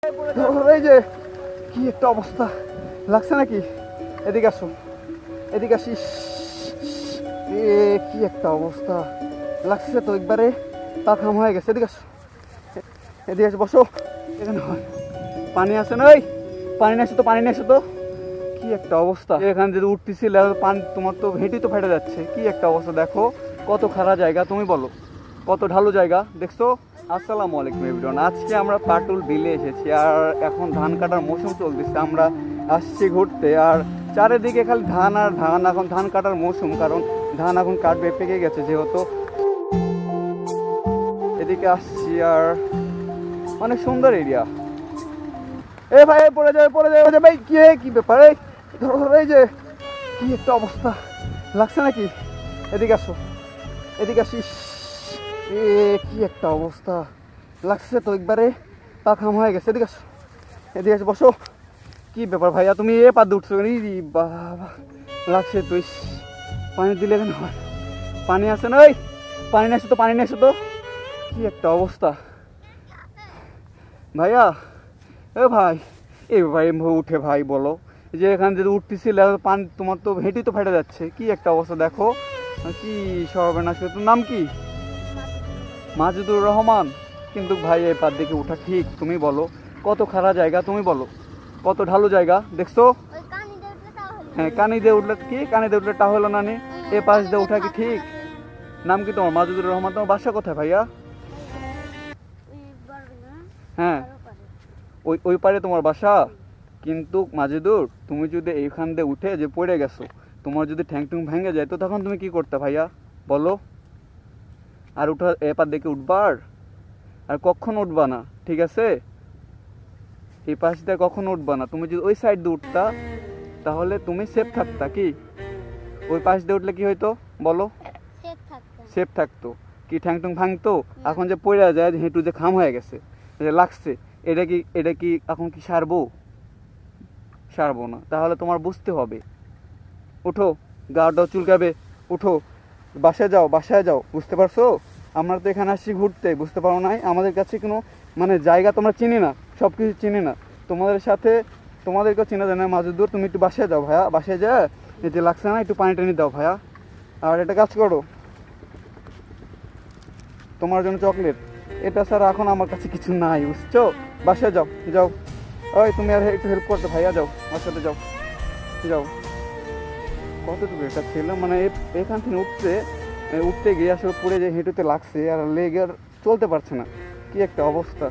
এই যে কি একটা অবস্থা লাগছে নাকি, এদিকে আসো, এদিকে আসিস। কি একটা অবস্থা লাগছে তো, একবারে পা খাম হয়ে গেছে। এদিকে আসো, এদিকে আসো, বসো। এখানে পানি আছে না? ওই পানি নিয়ে আসো তো, পানি নিয়ে আসো তো। কি একটা অবস্থা, এখানে যদি উঠতেছিল পানি, তোমার তো হেঁটে তো ফেটে যাচ্ছে। কি একটা অবস্থা, দেখো কত খারাপ জায়গা, তুমি বলো কত ঢালু জায়গা, দেখছো? আসসালামু আলাইকুম এভরিওয়ান, আজকে আমরা পাটুল বিলে এসেছি আর এখন ধান কাটার মৌসুম চলতেছে। আমরা আসছি ঘুরতে আর চারিদিকে খালি ধান আর ধান। এখন ধান কাটার মৌসুম, কারণ ধান এখন কাটবে, পেকে গেছে যেহেতু। এদিকে আসছি আর অনেক সুন্দর এরিয়া। এ ভাই পড়ে যায়, পড়ে যায় ভাই। কি ব্যাপার, এই ধরো ধরো। এই যে কি একটা অবস্থা লাগছে নাকি, এদিকে আসো, এদিকে আসিস। কি একটা অবস্থা লাগছে তো, একবারে পা খাম হয়ে গেছে। এদিকে আসো, এদিকে আসো, বসো। কি ব্যাপার ভাইয়া, তুমি পা দিয়ে উঠছো? বাবা লাগছে তুই, পানি দিলে কেন হয়? পানি আছে না? ওই পানি নিয়ে আসো তো, পানি নিয়ে আসো তো। কি একটা অবস্থা ভাইয়া, এ ভাই, এ ভাই উঠে ভাই বলো, যে এখানে যদি উঠতেছিল পানি, তোমার তো হেঁটে তো ফেটে যাচ্ছে। কি একটা অবস্থা, দেখো কি সর্বনাশ। তোর নাম কি? মাজিদুর রহমান। কিন্তু ভাই এই পার দিকে উঠা ঠিক? তুমি বলো কত খারাপ জায়গা, তুমি বলো কত ঢালু জায়গা, দেখছো? হ্যাঁ, কানি দিয়ে উঠলে কি, কানি দিয়ে উঠলে টা হলো না নি? এ পাশ দিয়ে উঠা কি ঠিক? নাম কি তোমার? মাজিদুর রহমান। তোমার বাসা কোথায় ভাইয়া? হ্যাঁ, ওই ওই পারে তোমার বাসা। কিন্তু মাজিদুর, তুমি যদি এইখান দিয়ে উঠে যে পড়ে গেছো, তোমার যদি ঠ্যাং টুং ভেঙে যায়, তো তখন তুমি কি করতে ভাইয়া বলো? আর উঠা এপার দিকে উঠবার আর কখনো উঠবা না, ঠিক আছে? এই পাশ দিয়ে কখনো উঠবা না। তুমি যদি ওই সাইড দিয়ে উঠতা তাহলে তুমি সেফ থাকতা। কি ওই পাশ দিয়ে উঠলে কি হইতো বলো? সেফ থাকতো। কি ঠ্যাং টুং ভাঙতো? এখন যে পড়ে যায়, হেঁটু যে খাম হয়ে গেছে, লাগছে, এটা কি এখন কি সারবো? সারবো না। তাহলে তোমার বুঝতে হবে। উঠো, গাটাও চুলকাবে, উঠো, বাসায় যাও, বাসায় যাও। বুঝতে পারছো? আমরা তো এখানে আসছি ঘুরতে, বুঝতে পারো নাই? আমাদের কাছে কোনো মানে জায়গা তোমরা চিনি না, সব কিছু চিনি না। তোমাদের সাথে তোমাদেরকেও চেনা যায় না। মাঝুদুর, তুমি একটু বাসায় যাও ভাইয়া, বাসায় যা, এই যে লাগছে না, একটু পানি টানি দাও ভাইয়া। আর এটা কাজ করো, তোমার জন্য চকলেট। এটা ছাড়া এখন আমার কাছে কিছু নাই, বুঝছো? বাসায় যাও, যাও। ওই তুমি আর একটু হেল্প করতে ভাইয়া, যাও আমার সাথে, যাও যাও। কতটুকু এটা ছিল, মানে এখান থেকে উঠতে গিয়ে আসলে পড়ে যে হেঁটুতে লাগছে আর লেগে আর চলতে পারছে না। কি একটা অবস্থা।